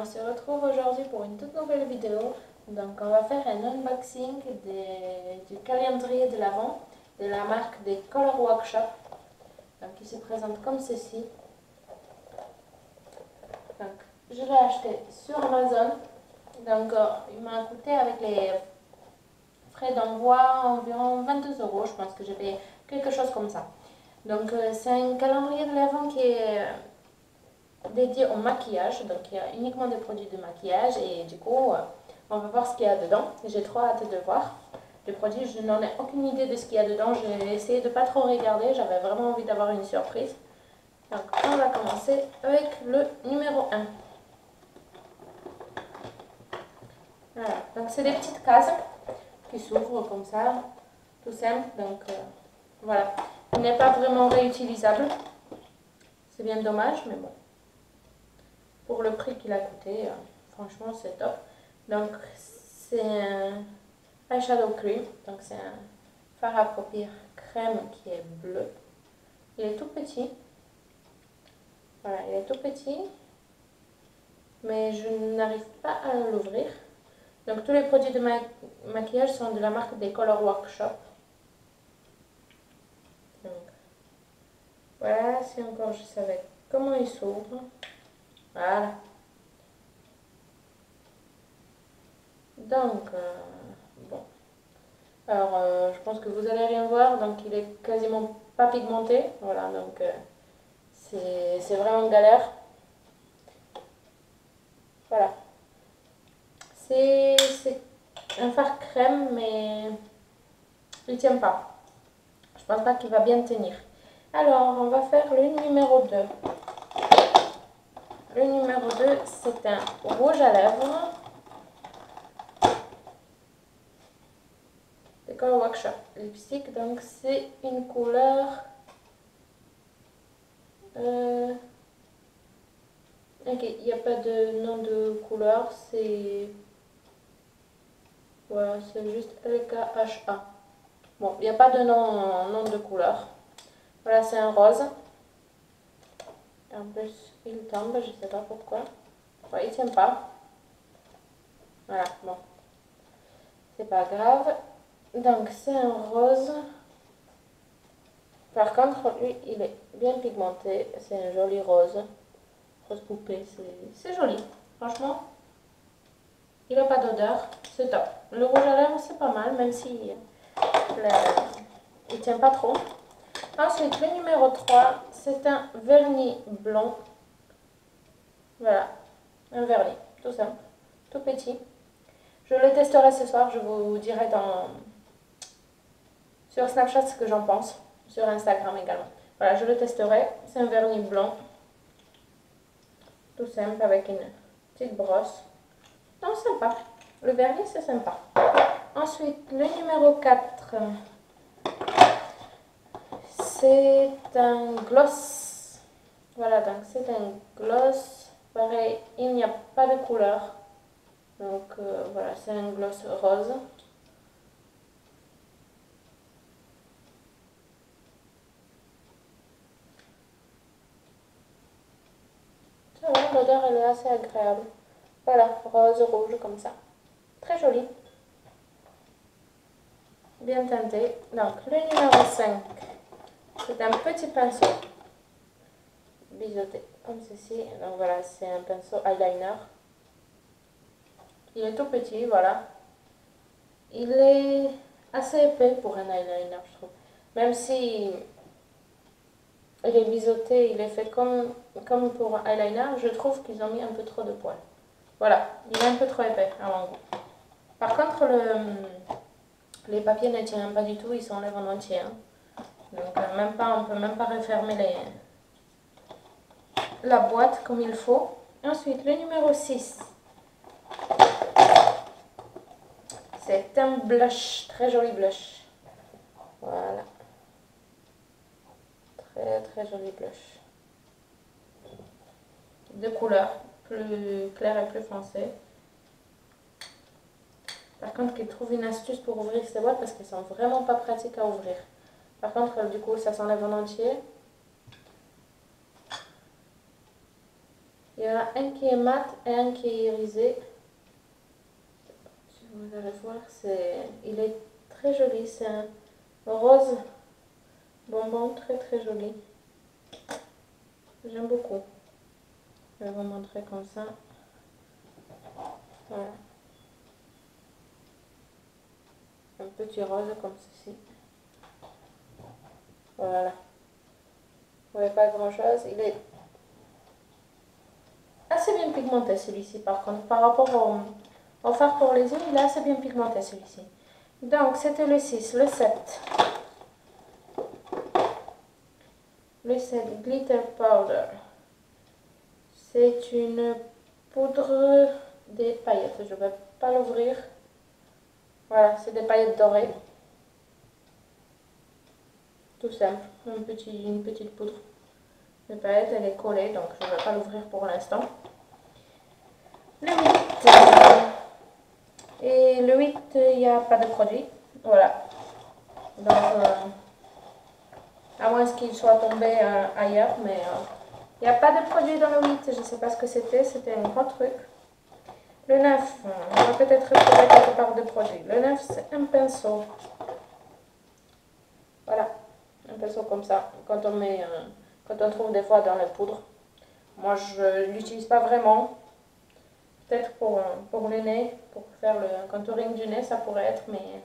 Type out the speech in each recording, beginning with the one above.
on se retrouve aujourd'hui pour une toute nouvelle vidéo. Donc on va faire un unboxing du calendrier de l'Avent de la marque des Color Workshop. Donc il se présente comme ceci. Donc je l'ai acheté sur Amazon. Donc il m'a coûté avec les frais d'envoi environ 22 €. Je pense que j'ai payé quelque chose comme ça. Donc c'est un calendrier de l'Avent qui est dédié au maquillage, donc il y a uniquement des produits de maquillage et du coup on va voir ce qu'il y a dedans. J'ai trop hâte de voir les produits. Je n'en ai aucune idée de ce qu'il y a dedans, j'ai essayé de pas trop regarder, j'avais vraiment envie d'avoir une surprise. Donc on va commencer avec le numéro 1. Voilà, donc c'est des petites cases qui s'ouvrent comme ça, tout simple, donc voilà. Il n'est pas vraiment réutilisable, c'est bien dommage, mais bon. Pour le prix qu'il a coûté, franchement c'est top. Donc c'est un eyeshadow cream, donc c'est un fard à paupières crème qui est bleu. Il est tout petit, voilà, il est tout petit, mais je n'arrive pas à l'ouvrir. Donc tous les produits de maquillage sont de la marque des Color Workshop. Donc voilà, si encore je savais comment il s'ouvre. Voilà. Donc, bon. Alors, je pense que vous allez rien voir. Donc, il est quasiment pas pigmenté. Voilà, donc c'est vraiment galère. Voilà. C'est un fard crème, mais il tient pas. Je pense pas qu'il va bien tenir. Alors, on va faire le numéro 2. Le numéro 2, c'est un rouge à lèvres. The Color Workshop Lipstick. Donc, c'est une couleur... Ok, il n'y a pas de nom de couleur. C'est... Voilà, c'est juste LKHA. Bon, il n'y a pas de nom de couleur. Voilà, c'est un rose. En plus, il tombe, je sais pas pourquoi. Ouais, il tient pas. Voilà, bon. C'est pas grave. Donc, c'est un rose. Par contre, lui, il est bien pigmenté. C'est un joli rose. Rose poupée, c'est joli. Franchement, il n'a pas d'odeur. C'est top. Le rouge à lèvres, c'est pas mal, même si il tient pas trop. Ensuite, le numéro 3, c'est un vernis blanc. Voilà, un vernis, tout simple, tout petit. Je le testerai ce soir, je vous dirai sur Snapchat ce que j'en pense, sur Instagram également. Voilà, je le testerai, c'est un vernis blanc, tout simple, avec une petite brosse. Non, sympa, le vernis c'est sympa. Ensuite, le numéro 4, c'est un gloss. Voilà, donc c'est un gloss. Pareil, il n'y a pas de couleur. Donc voilà, c'est un gloss rose. Ça va, l'odeur elle est assez agréable. Voilà, rose, rouge comme ça. Très joli. Bien teinté. Donc le numéro 5, c'est un petit pinceau biseauté comme ceci. Donc voilà, c'est un pinceau eyeliner. Il est tout petit, voilà. Il est assez épais pour un eyeliner, je trouve. Même si il est biseauté, il est fait comme pour un eyeliner, je trouve qu'ils ont mis un peu trop de poils. Voilà, il est un peu trop épais à mon goût. Par contre, les papiers ne tiennent pas du tout, ils s'enlèvent en entier. Hein. Donc même pas, on peut même pas refermer la boîte comme il faut. Ensuite, le numéro 6. C'est un blush, très joli blush. Voilà. Très très joli blush. Deux couleurs, plus clair et plus foncé. Par contre, il trouve une astuce pour ouvrir ces boîtes parce qu'elles sont vraiment pas pratiques à ouvrir. Par contre, du coup, ça s'enlève en entier. Il y a un qui est mat et un qui est irisé. Si vous allez voir, il est très joli. C'est un rose bonbon très très joli. J'aime beaucoup. Je vais vous montrer comme ça. Voilà. Un petit rose comme ceci. Voilà. Vous voyez pas grand chose. Il est assez bien pigmenté celui-ci par contre. Par rapport au fard pour les yeux, il est assez bien pigmenté celui-ci. Donc c'était le 6, le 7. Le 7 Glitter Powder. C'est une poudre des paillettes. Je ne vais pas l'ouvrir. Voilà, c'est des paillettes dorées. Tout simple. Une petite poudre. Les paillettes, elle est collée, donc je ne vais pas l'ouvrir pour l'instant. Le 8. Et le 8, il n'y a pas de produit. Voilà. Donc, à moins qu'il soit tombé ailleurs, mais il n'y a pas de produit dans le 8. Je ne sais pas ce que c'était. C'était un gros truc. Le 9, on va peut-être trouver quelque part de produit. Le 9, c'est un pinceau. Voilà. Un pinceau comme ça. Quand on trouve des fois dans la poudre. Moi, je ne l'utilise pas vraiment. Peut-être pour le nez, pour faire le contouring du nez, ça pourrait être, mais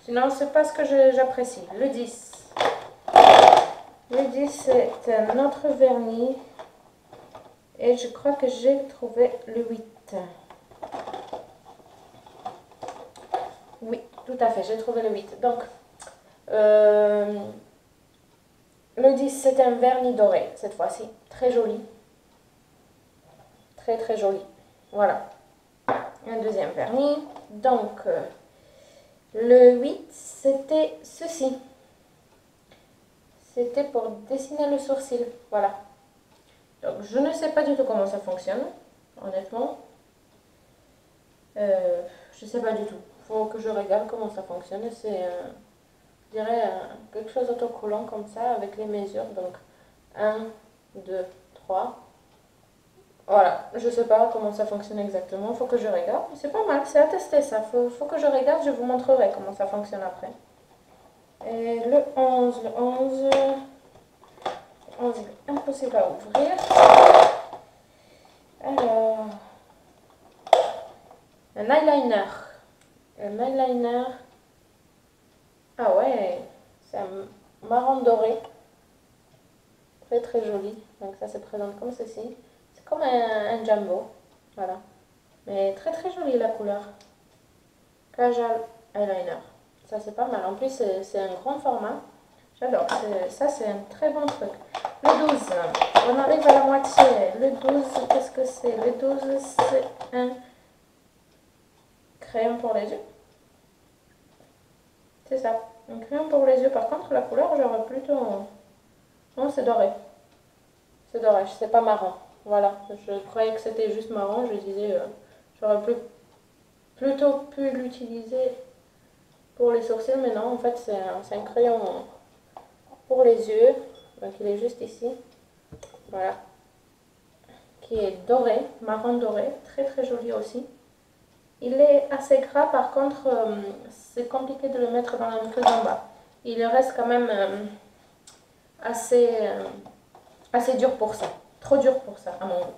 sinon, c'est pas ce que j'apprécie. Le 10. Le 10, c'est un autre vernis. Et je crois que j'ai trouvé le 8. Oui, tout à fait, j'ai trouvé le 8. Donc, le 10, c'est un vernis doré, cette fois-ci. Très joli. Très, très joli. Voilà. Un deuxième vernis. Donc, le 8, c'était ceci. C'était pour dessiner le sourcil. Voilà. Donc, je ne sais pas du tout comment ça fonctionne, honnêtement. Je ne sais pas du tout. Il faut que je regarde comment ça fonctionne. C'est, je dirais, quelque chose d'autocollant comme ça, avec les mesures. Donc, 1, 2, 3. Voilà, je sais pas comment ça fonctionne exactement, il faut que je regarde. C'est pas mal, c'est à tester ça. Faut que je regarde, je vous montrerai comment ça fonctionne après. Et le 11, le 11, il est impossible à ouvrir. Alors, un eyeliner. Un eyeliner. Ah ouais, c'est un marron doré. Très très joli. Donc ça se présente comme ceci. C'est comme un jumbo. Voilà. Mais très très jolie la couleur. Kajal eyeliner. Ça c'est pas mal. En plus c'est un grand format. J'adore. Ça c'est un très bon truc. Le 12. On arrive à la moitié. Le 12, qu'est-ce que c'est? Le 12 c'est un crayon pour les yeux. C'est ça. Un crayon pour les yeux. Par contre la couleur j'aurais plutôt... Non, c'est doré. C'est doré. C'est pas marron. Voilà. Je croyais que c'était juste marron. Je disais... j'aurais plutôt pu l'utiliser pour les sourcils, mais non, en fait c'est un crayon pour les yeux, donc il est juste ici, voilà, qui est doré, marron doré, très très joli aussi. Il est assez gras, par contre c'est compliqué de le mettre dans la muqueuse en bas. Il reste quand même assez dur pour ça, trop dur pour ça à mon goût.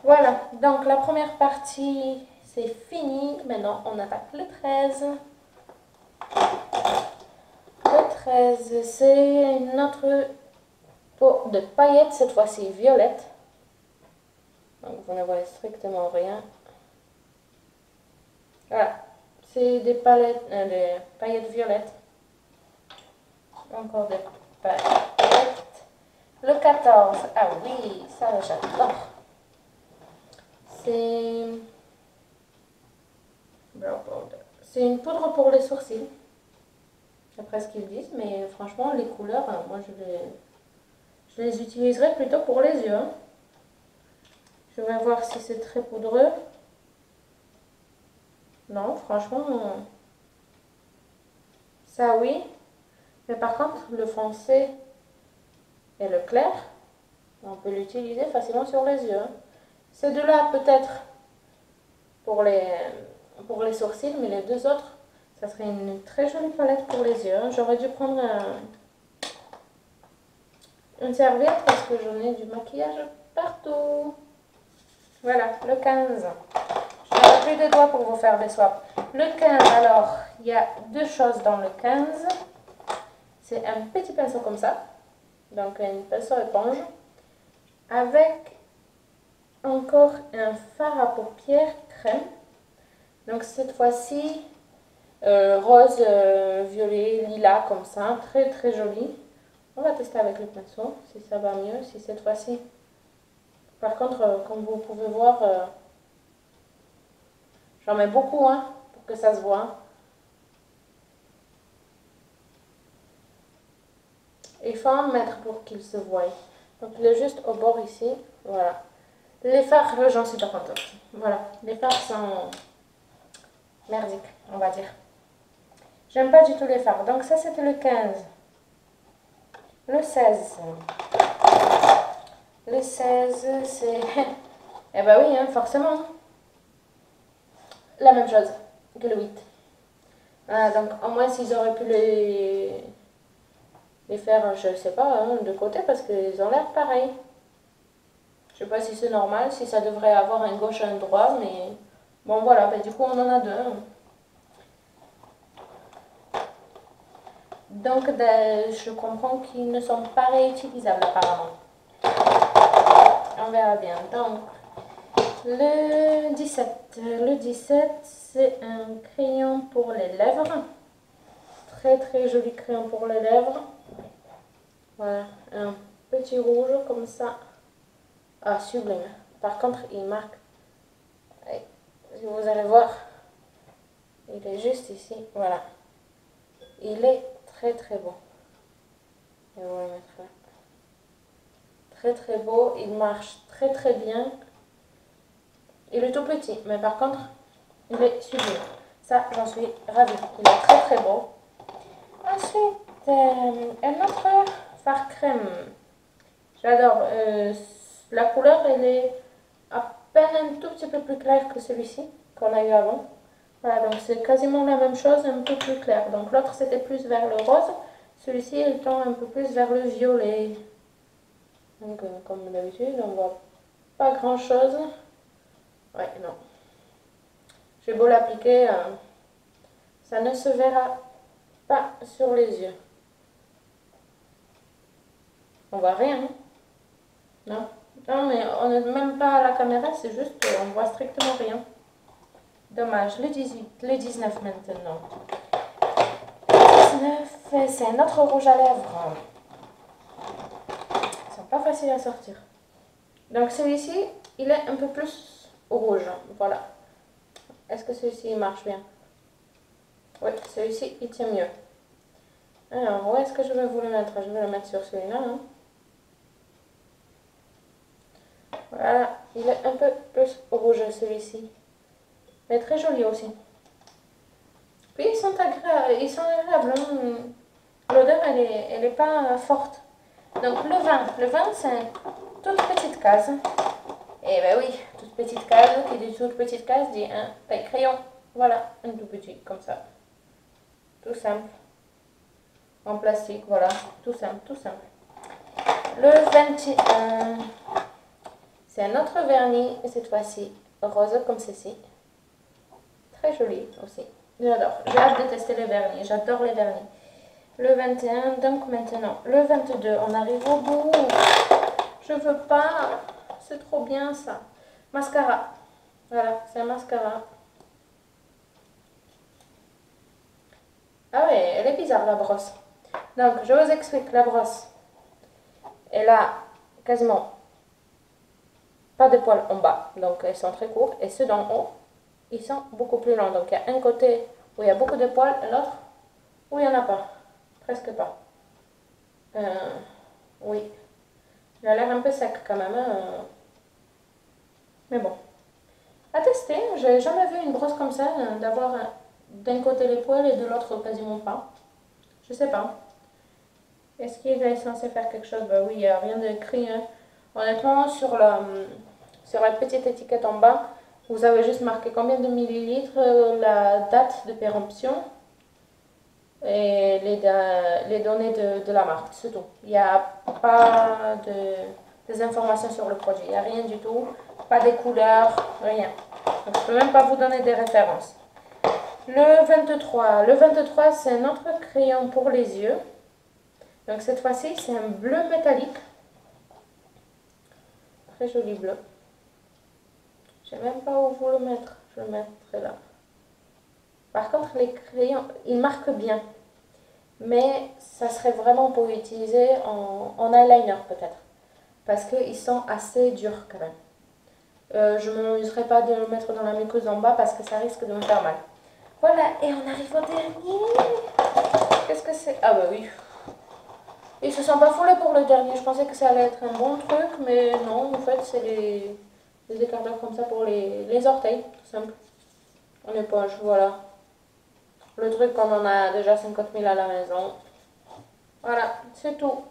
Voilà, donc la première partie c'est fini, maintenant on attaque le 13. Le 13, c'est une autre peau de paillettes, cette fois-ci violette. Donc vous ne voyez strictement rien. Voilà, c'est des paillettes violettes. Encore des paillettes. Le 14, ah oui, ça j'adore. C'est une poudre pour les sourcils. D'après ce qu'ils disent, mais franchement, les couleurs, moi je les utiliserai plutôt pour les yeux. Hein. Je vais voir si c'est très poudreux. Non, franchement, ça oui. Mais par contre, le foncé et le clair, on peut l'utiliser facilement sur les yeux. Hein. Ces deux-là, peut-être pour les sourcils, mais les deux autres, ça serait une très jolie palette pour les yeux. J'aurais dû prendre une serviette parce que j'en ai du maquillage partout. Voilà, le 15. Je n'aurai plus de doigts pour vous faire des swaps. Le 15, alors, il y a deux choses dans le 15. C'est un petit pinceau comme ça. Donc, un pinceau éponge. Avec encore un fard à paupières crème. Donc, cette fois-ci, rose, violet, lilas, comme ça. Très, très joli. On va tester avec le pinceau, si ça va mieux, si cette fois-ci. Par contre, comme vous pouvez voir, j'en mets beaucoup, hein, pour que ça se voit. Il faut en mettre pour qu'il se voie. Donc, il est juste au bord ici, voilà. Les fards, j'en suis pas contente. Voilà, les fards sont merdiques, on va dire. J'aime pas du tout les fards. Donc, ça, c'était le 15. Le 16. Le 16, c'est... Eh ben oui, hein, forcément. La même chose que le 8. Ah, donc, au moins, s'ils auraient pu les faire, je sais pas, hein, de côté, parce qu'ils ont l'air pareils. Je sais pas si c'est normal, si ça devrait avoir un gauche et un droit, mais... Bon, voilà, ben, du coup, on en a deux. Donc, je comprends qu'ils ne sont pas réutilisables, apparemment. On verra bien. Donc, le 17. Le 17, c'est un crayon pour les lèvres. Très, très joli crayon pour les lèvres. Voilà, un petit rouge comme ça. Ah, sublime. Par contre, il marque... Si vous allez voir, il est juste ici. Voilà. Il est très, très beau. Et on va le mettre là. Très très beau, il marche très très bien. Il est tout petit, mais par contre, il est sublime. Ça, j'en suis ravie. Il est très très beau. Ensuite, un autre fard crème. J'adore. La couleur, elle est à peine un tout petit peu plus claire que celui-ci qu'on a eu avant. Voilà, donc c'est quasiment la même chose, un peu plus clair. Donc l'autre, c'était plus vers le rose. Celui-ci, il tend un peu plus vers le violet. Donc, comme d'habitude, on voit pas grand chose. Ouais, non. J'ai beau l'appliquer, ça ne se verra pas sur les yeux. On voit rien. Hein? Non. Non, mais on n'est même pas à la caméra, c'est juste on voit strictement rien. Dommage. Le 18, le 19 maintenant. Le 19, c'est un autre rouge à lèvres. Ils sont pas faciles à sortir. Donc celui-ci, il est un peu plus rouge. Voilà. Est-ce que celui-ci marche bien? Oui, celui-ci, il tient mieux. Alors, où est-ce que je vais vous le mettre? Je vais le mettre sur celui-là. Hein. Voilà, il est un peu plus rouge celui-ci. Mais très joli aussi. Puis ils sont agréables. Hein. L'odeur, elle est pas forte. Donc le 20 c'est une toute petite case. Et ben oui, toute petite case, qui dit toute petite case dit un taille crayon. Voilà, un tout petit, comme ça. Tout simple. En plastique, voilà. Tout simple, tout simple. Le 21, c'est un autre vernis, cette fois-ci rose comme ceci. Très joli aussi. J'adore. J'ai hâte de tester les vernis. J'adore les vernis. Le 21, donc maintenant, le 22, on arrive au bout. Je veux pas. C'est trop bien ça. Mascara. Voilà, c'est un mascara. Ah ouais, elle est bizarre la brosse. Donc, je vous explique la brosse. Elle a quasiment pas de poils en bas, donc elles sont très courtes. Et ceux d'en haut, ils sont beaucoup plus longs. Donc, il y a un côté où il y a beaucoup de poils et l'autre où il n'y en a pas. Presque pas. Oui. Il a l'air un peu sec quand même. Hein. Mais bon. À tester. J'ai jamais vu une brosse comme ça, d'avoir d'un côté les poils et de l'autre quasiment pas. Je sais pas. Est-ce qu'il est censé faire quelque chose? Bah oui, il n'y a rien d'écrit. Hein. Honnêtement, Sur la petite étiquette en bas, vous avez juste marqué combien de millilitres, la date de péremption et les données de la marque, c'est tout. Il n'y a pas des informations sur le produit, il n'y a rien du tout, pas des couleurs, rien. Donc, je ne peux même pas vous donner des références. Le 23 c'est un autre crayon pour les yeux. Donc cette fois-ci, c'est un bleu métallique. Très joli bleu. Je ne sais même pas où vous le mettre. Je le mettrai là. Par contre, les crayons, ils marquent bien. Mais ça serait vraiment pour utiliser en eyeliner peut-être. Parce qu'ils sont assez durs quand même. Je ne m'amuserai pas de le mettre dans la muqueuse en bas parce que ça risque de me faire mal. Voilà, et on arrive au dernier. Qu'est-ce que c'est? Ah bah oui. Ils se sont pas foulés pour le dernier. Je pensais que ça allait être un bon truc, mais non, en fait, c'est des écarteurs comme ça pour les orteils, tout simple. En éponge, voilà. Le truc comme on a déjà 50 000 à la maison. Voilà, c'est tout.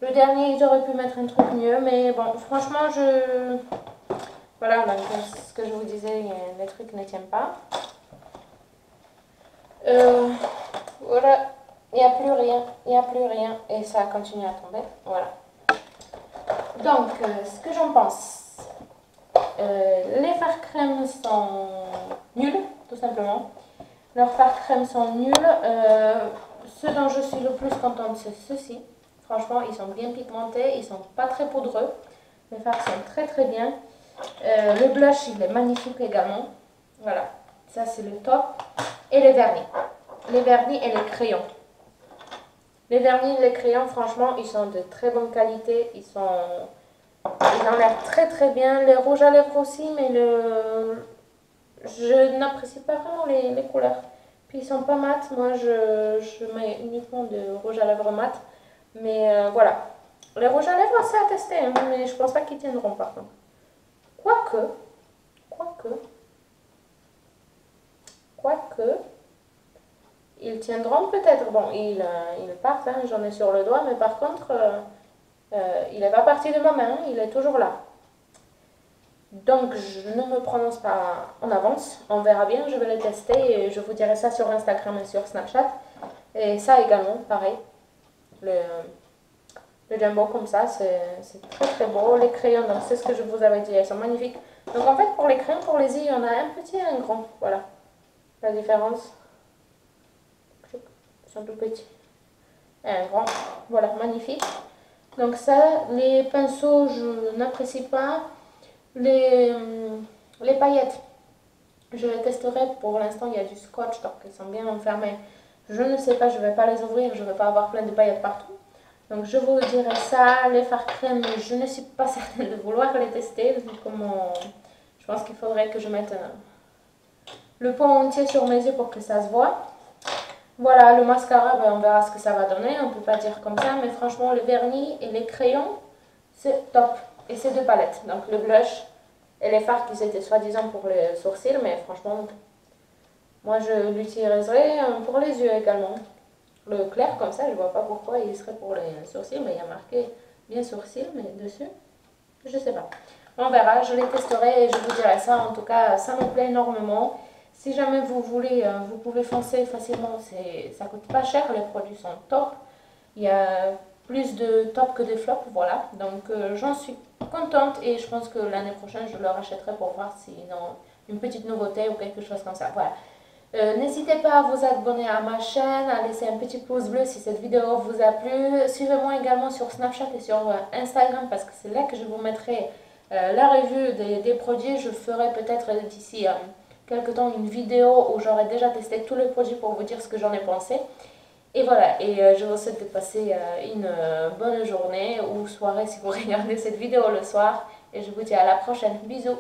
Le dernier, ils auraient pu mettre un truc mieux, mais bon, franchement, voilà, donc ce que je vous disais, les trucs ne tiennent pas. Voilà, il n'y a plus rien, il n'y a plus rien, et ça continue à tomber, voilà. Donc, ce que j'en pense, les fards crème sont nuls, tout simplement. Leurs fards crème sont nuls. Ce dont je suis le plus contente, c'est ceci. Franchement, ils sont bien pigmentés, ils sont pas très poudreux. Les fards sont très très bien. Le blush, il est magnifique également. Voilà, ça c'est le top. Et les vernis. Les vernis et les crayons. Les vernis et les crayons, franchement, ils sont de très bonne qualité. Ils ont l'air très très bien. Les rouges à lèvres aussi, mais je n'apprécie pas vraiment les couleurs. Puis ils sont pas mat. Moi, je mets uniquement de rouge à lèvres mat. Mais voilà. Les rouges à lèvres, c'est à tester, hein, mais je pense pas qu'ils tiendront par contre. Quoique, ils tiendront peut-être. Bon, ils partent, hein, j'en ai sur le doigt, mais par contre, il n'est pas parti de ma main, il est toujours là. Donc, je ne me prononce pas en avance, on verra bien, je vais les tester et je vous dirai ça sur Instagram et sur Snapchat. Et ça également, pareil. Le jumbo comme ça, c'est très très beau. Les crayons, donc c'est ce que je vous avais dit, elles sont magnifiques. Donc en fait, pour les crayons, pour les yeux, il y en a un petit et un grand. Voilà la différence. Ils sont tout petits. Et un grand. Voilà, magnifique. Donc ça, les pinceaux, je n'apprécie pas. Les paillettes, je les testerai. Pour l'instant, il y a du scotch, donc elles sont bien enfermées. Je ne sais pas, je ne vais pas les ouvrir, je ne vais pas avoir plein de paillettes partout. Donc je vous dirai ça. Les fards crème, je ne suis pas certaine de vouloir les tester. Je pense qu'il faudrait que je mette le pot entier sur mes yeux pour que ça se voit. Voilà, le mascara, ben, on verra ce que ça va donner. On ne peut pas dire comme ça, mais franchement, le vernis et les crayons, c'est top. Et c'est deux palettes. Donc le blush et les fards qui étaient soi-disant pour les sourcils, mais franchement, moi je l'utiliserai pour les yeux également. Le clair comme ça, je vois pas pourquoi il serait pour les sourcils, mais il y a marqué bien sourcils, mais dessus, je sais pas. On verra, je les testerai et je vous dirai ça. En tout cas, ça me plaît énormément. Si jamais vous voulez, vous pouvez foncer facilement, ça coûte pas cher, les produits sont top. Il y a plus de top que de flop, voilà. Donc j'en suis contente et je pense que l'année prochaine, je le rachèterai pour voir s'ils ont une petite nouveauté ou quelque chose comme ça. Voilà. N'hésitez pas à vous abonner à ma chaîne, à laisser un petit pouce bleu si cette vidéo vous a plu. Suivez-moi également sur Snapchat et sur Instagram parce que c'est là que je vous mettrai la revue des produits. Je ferai peut-être d'ici quelques temps une vidéo où j'aurai déjà testé tous les produits pour vous dire ce que j'en ai pensé. Et voilà, et je vous souhaite de passer une bonne journée ou soirée si vous regardez cette vidéo le soir. Et je vous dis à la prochaine. Bisous!